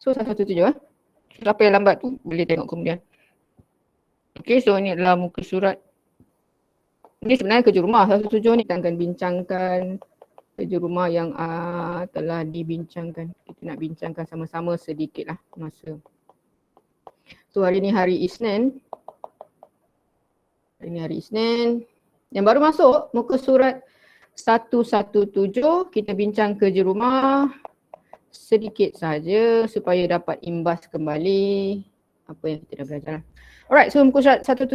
So 117 Siapa yang lambat tu boleh tengok kemudian. Okay, so ni adalah muka surat. Ini sebenarnya kerja rumah 117 ni kita akan bincangkan kerja rumah yang telah dibincangkan. Kita nak bincangkan sama-sama sedikit lah masa. So hari ni hari Isnin. Yang baru masuk muka surat 117 kita bincang kerja rumah sedikit saja supaya dapat imbas kembali apa yang kita dah belajar. Alright, so muka surat 17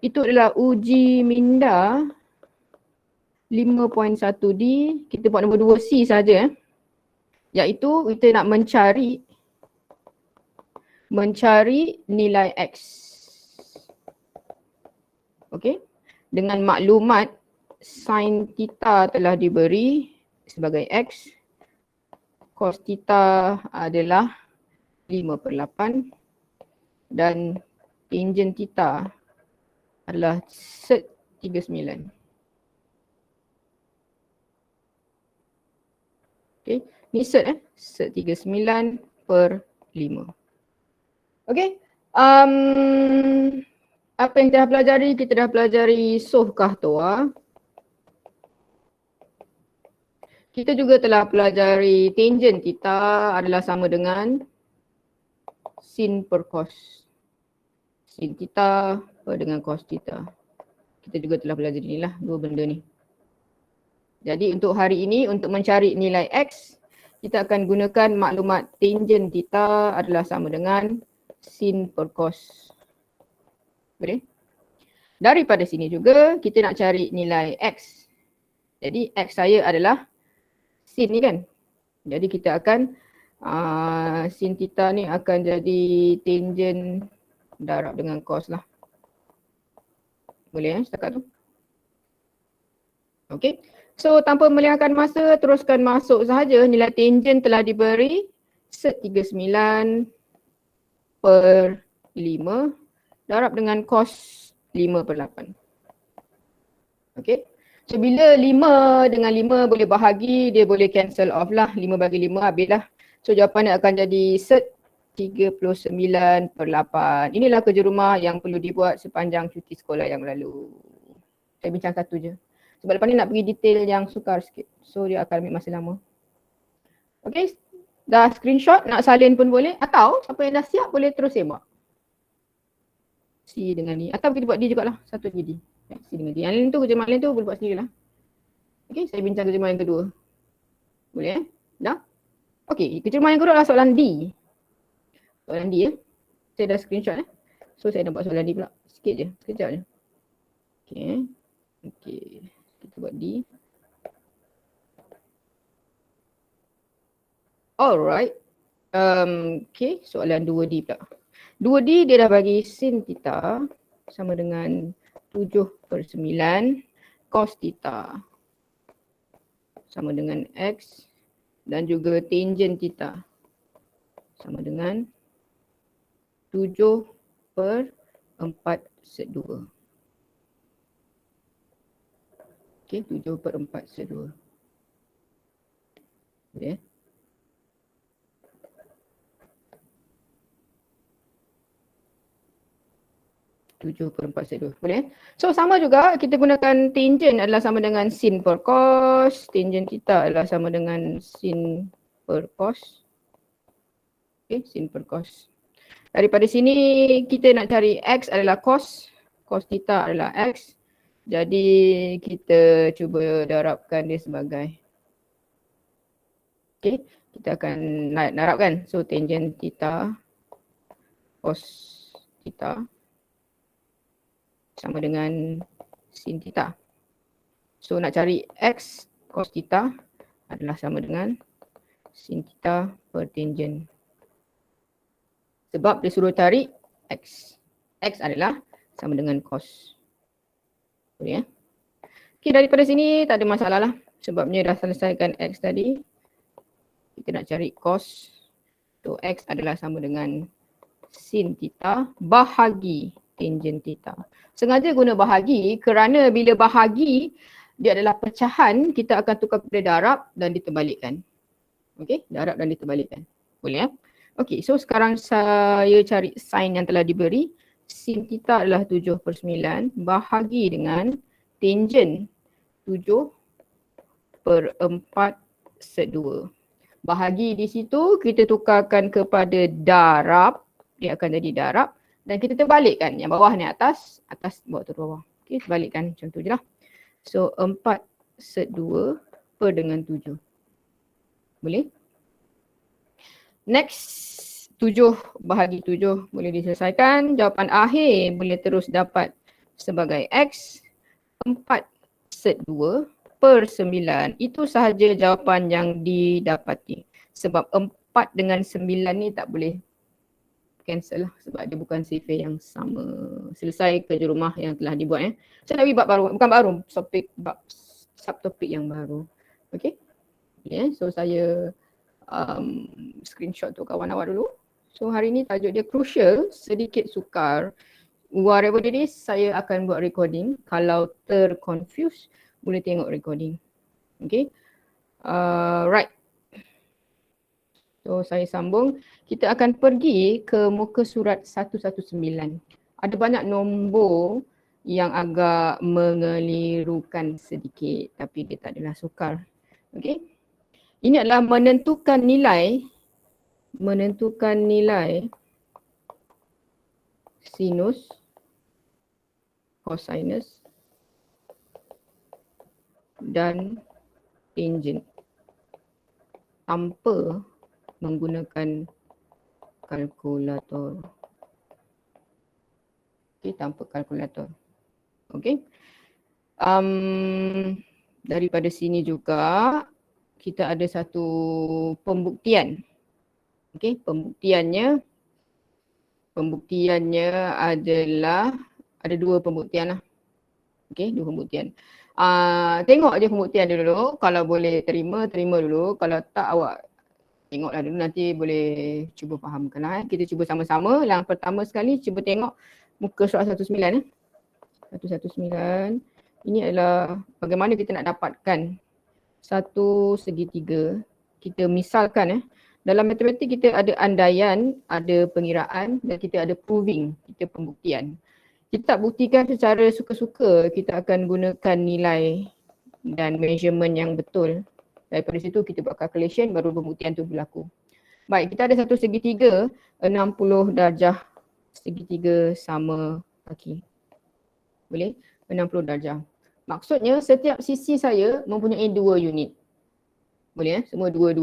itu adalah uji minda 5.1D. Kita buat nombor 2C saja iaitu kita nak mencari nilai X. Okey. Dengan maklumat sin theta telah diberi sebagai X, cos theta adalah 5/8 dan tangent theta adalah sec 39. Okay, ni sec 39/5. Okay, apa yang kita dah pelajari? Kita dah pelajari Soh Kahtoa. Kita juga telah pelajari tangent theta adalah sama dengan sin per cos. Sin theta dengan cos theta. Kita juga telah pelajari inilah dua benda ni. Jadi untuk hari ini untuk mencari nilai X, kita akan gunakan maklumat tangent theta adalah sama dengan sin per cos. Boleh? Daripada sini juga kita nak cari nilai X. Jadi X saya adalah sin ni kan. Jadi kita akan sin theta ni akan jadi tangent darab dengan cos lah. Boleh setakat tu? Okay. So tanpa melengahkan masa, teruskan masuk sahaja. Nilai tangent telah diberi sec 39/5 darab dengan cos 5/8. Okay. So bila 5 dengan 5 boleh bahagi, dia boleh cancel off lah. 5 bagi 5 habis lah. So jawapannya akan jadi sec 39/8. Inilah kerja rumah yang perlu dibuat sepanjang cuti sekolah yang lalu. Saya bincang satu je. Sebab lepas ni nak pergi detail yang sukar sikit. So dia akan ambil masa lama. Okay. Dah screenshot, nak salin pun boleh. Atau siapa yang dah siap boleh terus sembak. C dengan D. Atau kita buat D jugalah. Satu lagi D. C dengan D. Yang lain tu, kerja mak lain tu boleh buat sendiri lah. Okay, saya bincang kerja mak yang kedua. Boleh Dah? Okay, kerja mak yang kedua adalah soalan D. Soalan D Saya dah screenshot So saya nak buat soalan D pula. Sikit je, sekejap je. Okay. Okay, kita buat D. Alright. Okay, soalan 2D pula. 2D dia dah bagi sin theta sama dengan 7/9 cos theta sama dengan X dan juga tangent theta sama dengan 7/4 sec 2. Okay, 7/4 sec 2. Okay. Tujuh per 4 sec 2. Boleh? So sama juga kita gunakan tangent adalah sama dengan sin per cos. Tangent theta adalah sama dengan sin per cos. Okay, sin per cos. Daripada sini kita nak cari X adalah cos. Cos theta adalah X. Jadi kita cuba darabkan dia sebagai. Okay, kita akan darabkan. So tangent theta cos theta sama dengan sin theta. So nak cari X cos theta adalah sama dengan sin theta per tangent. Sebab dia suruh cari X. X adalah sama dengan cos. Boleh Okay, daripada sini tak ada masalah lah. Sebabnya dah selesaikan X tadi. Kita nak cari cos. So X adalah sama dengan sin theta bahagi tangent theta. Sengaja guna bahagi kerana bila bahagi dia adalah pecahan, kita akan tukar kepada darab dan diterbalikkan. Okey, darab dan diterbalikkan. Boleh Okey, so sekarang saya cari sin yang telah diberi. Sin theta adalah 7/9 bahagi dengan tangent 7/4/2. Bahagi di situ kita tukarkan kepada darab, dia akan jadi darab dan kita terbalikkan. Yang bawah ni atas, atas bawa turun bawah. Okey, balikkan macam tu je lah. So 4/2 per dengan 7. Boleh? Next, 7 bahagi 7 boleh diselesaikan. Jawapan akhir boleh terus dapat sebagai X 4/2 per 9. Itu sahaja jawapan yang didapati. Sebab 4 dengan 9 ni tak boleh cancel lah sebab dia bukan sifar yang sama. Selesai kerja rumah yang telah dibuat. Saya nak bagi bab baru, bukan baru, subtopik yang baru. Okay. Yeah, so saya screenshot tu kawan awak dulu. So hari ni tajuk dia crucial, sedikit sukar. Whatever it is, saya akan buat recording. Kalau terconfuse, boleh tengok recording. Okay. Right. So saya sambung. Kita akan pergi ke muka surat 119. Ada banyak nombor yang agak mengelirukan sedikit tapi dia tak adalah sukar. Okay. Ini adalah menentukan nilai sinus, cosinus dan tangent tanpa menggunakan kalkulator. Okay, tanpa kalkulator. Okay. Daripada sini juga kita ada satu pembuktian. Okay, pembuktiannya adalah ada dua pembuktian lah. Okay, dua pembuktian. Tengok je pembuktian dia dulu. Kalau boleh terima dulu. Kalau tak awak tengoklah dulu, nanti boleh cuba fahamkan lah. Kita cuba sama-sama. Yang pertama sekali cuba tengok muka surat 19. 119. Ini adalah bagaimana kita nak dapatkan satu segitiga. Kita misalkan dalam matematik kita ada andaian, ada pengiraan dan kita ada proving, kita pembuktian. Kita tak buktikan secara suka-suka, kita akan gunakan nilai dan measurement yang betul. Daripada situ kita buat calculation, baru pembuktian tu berlaku. Baik, kita ada satu segitiga 60 darjah, segitiga sama kaki. Boleh? 60 darjah. Maksudnya setiap sisi saya mempunyai 2 unit. Boleh semua 2.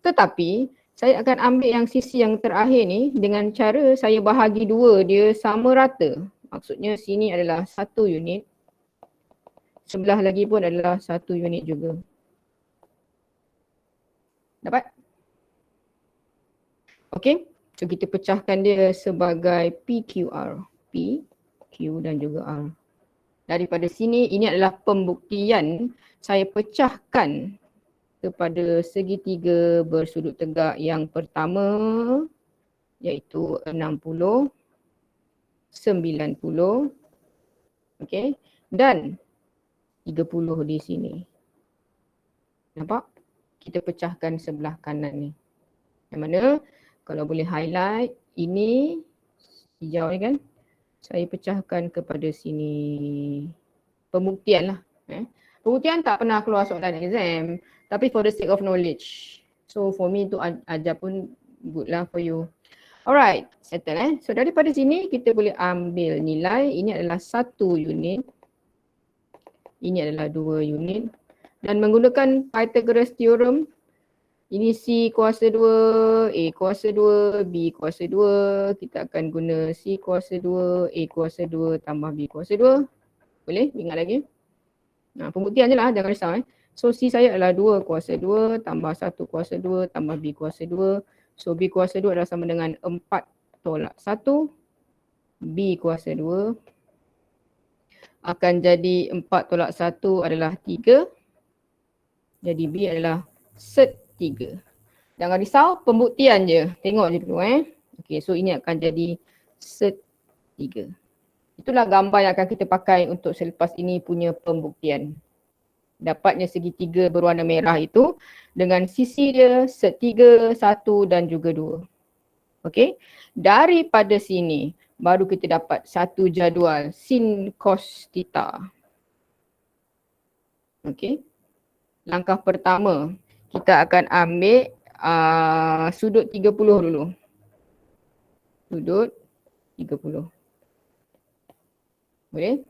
Tetapi saya akan ambil yang sisi yang terakhir ni dengan cara saya bahagi 2 dia sama rata. Maksudnya sini adalah 1 unit. Sebelah lagi pun adalah 1 unit juga. Dapat? Okey. So kita pecahkan dia sebagai PQR. P, Q dan juga R. Daripada sini, ini adalah pembuktian saya pecahkan kepada segitiga bersudut tegak yang pertama iaitu 60, 90, okay, dan 30 di sini. Nampak? Kita pecahkan sebelah kanan ni. Yang mana kalau boleh highlight, ini hijau ni kan, saya pecahkan kepada sini. Pembuktian lah. Pembuktian tak pernah keluar soalan exam. Tapi for the sake of knowledge. So for me to ajar pun good lah for you. Alright, settle So daripada sini kita boleh ambil nilai. Ini adalah 1 unit. Ini adalah 2 unit. Dan menggunakan Pythagoras theorem. Ini C kuasa 2, A kuasa 2, B kuasa 2. Kita akan guna C kuasa 2, A kuasa 2 tambah B kuasa 2. Boleh? Ingat lagi? Nah, pembuktian je lah, jangan risau. So C saya adalah 2 kuasa 2 tambah 1 kuasa 2 tambah B kuasa 2. So B kuasa 2 adalah sama dengan 4 tolak 1. B kuasa 2 akan jadi 4 tolak 1 adalah 3. Jadi B adalah set 3. Jangan risau, pembuktian je. Tengok je dulu Okay, so ini akan jadi set 3. Itulah gambar yang akan kita pakai untuk selepas ini punya pembuktian. Dapatnya segitiga berwarna merah itu dengan sisi dia set 3, 1 dan juga 2. Okey. Daripada sini baru kita dapat satu jadual sin cos theta. Okey. Langkah pertama, kita akan ambil sudut 30 dulu. Sudut 30. Boleh?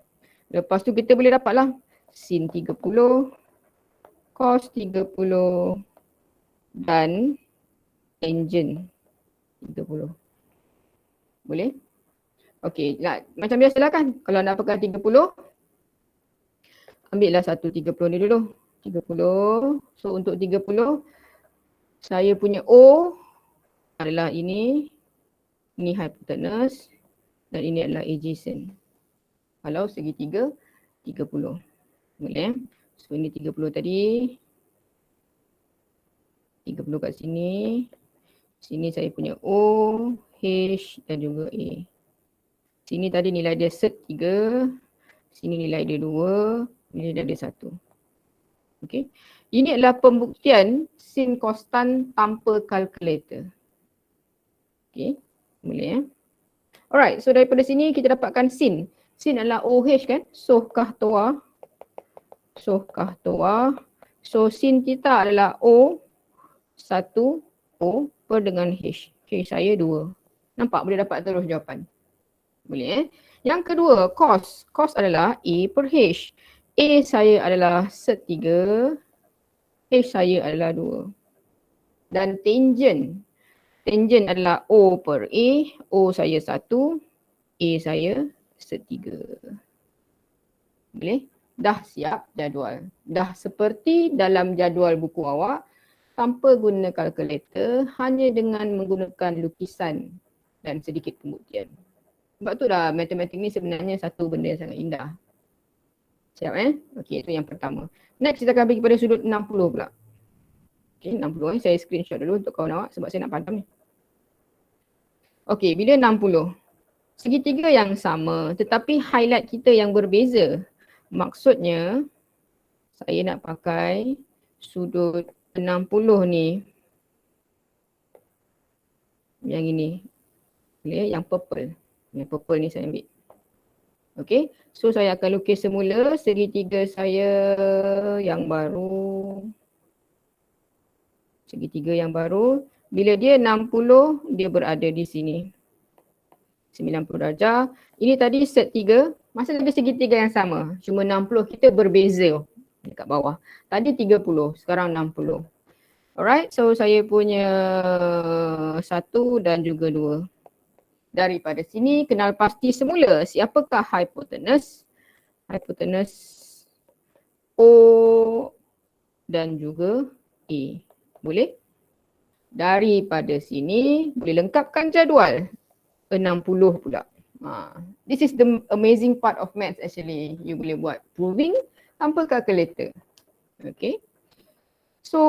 Lepas tu kita boleh dapatlah sin 30, cos 30 dan tangent 30. Boleh? Okey, macam biasalah kan. Kalau nak pegang 30, ambillah satu 30 ni dulu. 30. So untuk 30, saya punya O adalah ini hypotenuse dan ini adalah adjacent. Kalau segitiga 30. Boleh? So ini 30 tadi. 30 kat sini. Sini saya punya O, H dan juga A. Sini tadi nilai dia set 3. Sini nilai dia 2. Nilai dia 1. Okey. Ini adalah pembuktian sin konstan tanpa kalkulator. Okey. Boleh Alright, so daripada sini kita dapatkan sin. Sin adalah OH kan? Sohkah toa. Sohkah toa. So sin theta adalah O 1 O per dengan H. H saya 2. Nampak boleh dapat terus jawapan. Boleh Yang kedua, cos. Cos adalah A per H. A saya adalah set 3. H saya adalah 2. Dan tangent. Tangent adalah O per A. O saya 1. A saya set 3. Boleh? Dah siap jadual. Dah seperti dalam jadual buku awak tanpa guna kalkulator, hanya dengan menggunakan lukisan dan sedikit pembuktian. Sebab tu dah matematik ni sebenarnya satu benda yang sangat indah. Siap Okey, itu yang pertama. Next kita akan pergi pada sudut 60 pula. Okey, 60 saya screenshot dulu untuk kawan awak sebab saya nak padam ni. Okey, bila 60. Segitiga yang sama tetapi highlight kita yang berbeza. Maksudnya saya nak pakai sudut 60 ni. Yang ini. Boleh? Yang purple. Yang purple ni saya ambil. Okey. So saya akan lukis semula segitiga saya yang baru. Segitiga yang baru. Bila dia 60, dia berada di sini. 90 darjah. Ini tadi set 3. Masih ada segitiga yang sama. Cuma 60 kita berbeza dekat bawah. Tadi 30, sekarang 60. Alright, so saya punya 1 dan juga 2. Daripada sini kenal pasti semula siapakah hypotenuse. Hypotenuse O dan juga A. Boleh? Daripada sini boleh lengkapkan jadual. 60 pula. This is the amazing part of maths actually. You boleh buat proving tanpa kalkulator. Okay. So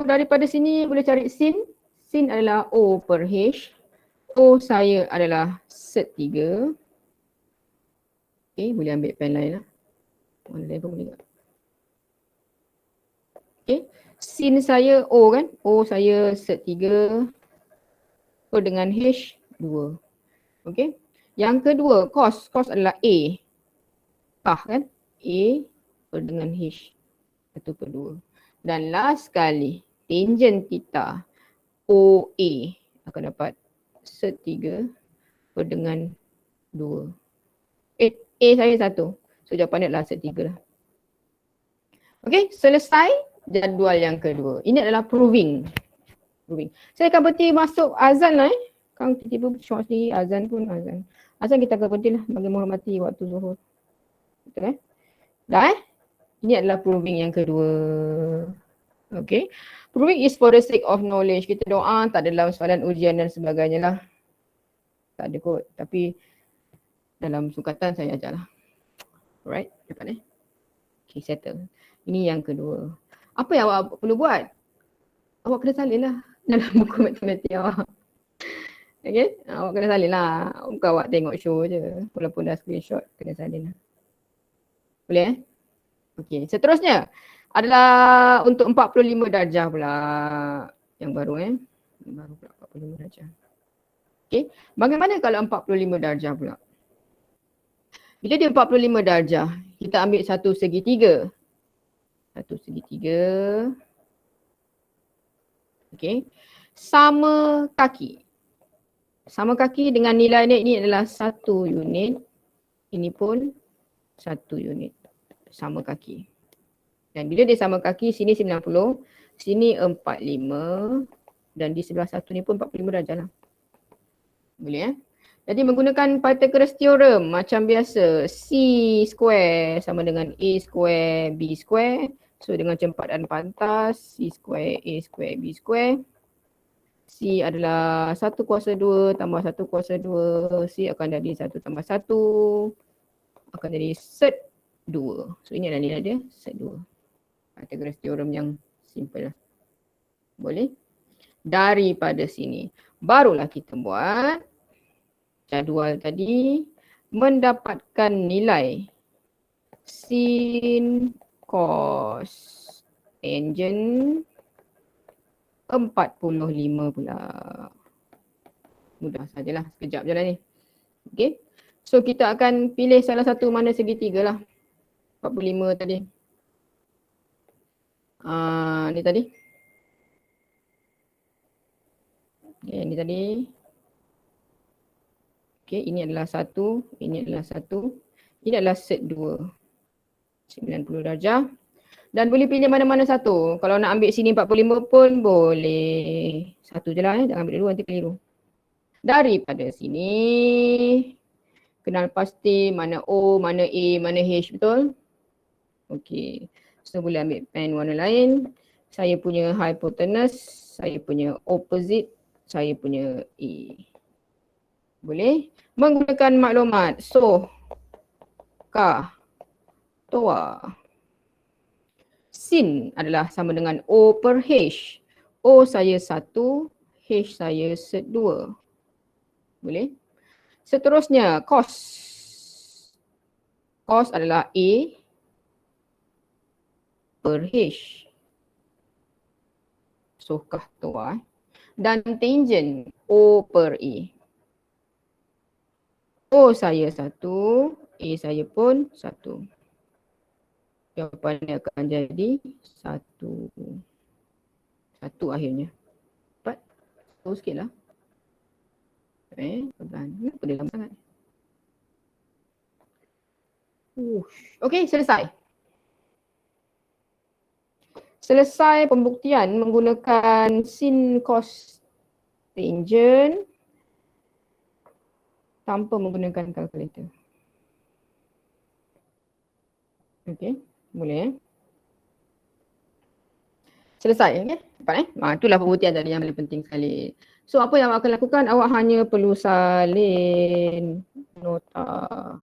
daripada sini boleh cari sin. Sin adalah O per H. O saya adalah set 3. Okay, boleh ambil pen lain lah. Mana lain pun boleh tak? Okay. Sin saya O kan. O saya set 3. O dengan H 2. Okay. Yang kedua, cos. Cos adalah A. Kan? A per dengan H. 1 per 2. Dan last sekali, tangent theta OA akan dapat set 3 per dengan 2. A saya 1. So jawapan dia adalah set 3 lah. Okay, selesai jadual yang kedua. Ini adalah proving. Saya akan berhenti masuk azan lah Kang tiba-tiba short sendiri, azan pun azan. Azan kita akan berhenti lah bagi menghormati waktu zuhur. Betul Dah Ini adalah proving yang kedua. Okay. Proving is for the sake of knowledge. Kita doa tak ada dalam soalan ujian dan sebagainya lah. Tak ada kot. Tapi dalam sukatan saya ajar lah. Alright. Dapat Okay, settle. Ini yang kedua. Apa yang awak perlu buat? Awak kena salin lah dalam buku matematik awak. Okay. Awak kena salin lah. Bukan awak tengok show je. Walaupun dah screenshot, kena salin lah. Boleh Okay, seterusnya adalah untuk 45 darjah pula. Yang baru Yang baru pula 45 darjah. Okey, bagaimana kalau 45 darjah pula? Bila dia 45 darjah, kita ambil satu segitiga. Satu segitiga. Okey. Sama kaki. Sama kaki dengan nilai ini adalah 1 unit. Ini pun 1 unit. Sama kaki. Dan bila dia sama kaki, sini 90, sini 45 dan di sebelah satu ni pun 45 darjah lah. Boleh Jadi menggunakan Pythagoras theorem macam biasa, C square sama dengan A square B square. So dengan cempatan pantas, C square A square B square. C adalah 1 kuasa 2 tambah 1 kuasa 2. C akan jadi 1 tambah 1. Akan jadi set 2. So ini adalah nilai dia, set 2. Pythagoras theorem yang simple lah. Boleh? Daripada sini. Barulah kita buat jadual tadi. Mendapatkan nilai sin, cos, tangent 45 pula. Mudah sajalah, sekejap je lah ni. Okay. So kita akan pilih salah satu mana segitiga lah. 45 tadi. Ni tadi. Okay, ini tadi. Okay, ini adalah 1. Ini adalah 1. Ini adalah set 2. 90 darjah. Dan boleh pilih mana-mana satu. Kalau nak ambil sini 45 pun boleh. Satu je lah jangan ambil dua nanti keliru. Daripada sini, kenal pasti mana O, mana A, mana H, betul? Okey. So boleh ambil pen warna lain. Saya punya hypotenuse, saya punya opposite, saya punya A. Boleh? Menggunakan maklumat. So, K, TOA. Sin adalah sama dengan O per H. O saya 1, H saya set 2. Boleh? Seterusnya, cos. Cos adalah A per H. So, kah TOA. Dan tangent O per A. O saya 1, A saya pun 1. Jawapannya akan jadi 1. 1 akhirnya. Cepat. Tahu sikit lah. Pelan. Kenapa dia lambat sangat? Okey, selesai. Selesai pembuktian menggunakan sin, cos, tangent tanpa menggunakan kalkulator. Okey, boleh Selesai, okey? Cepat itulah pembuktian tadi yang paling penting sekali. So apa yang awak akan lakukan? Awak hanya perlu salin nota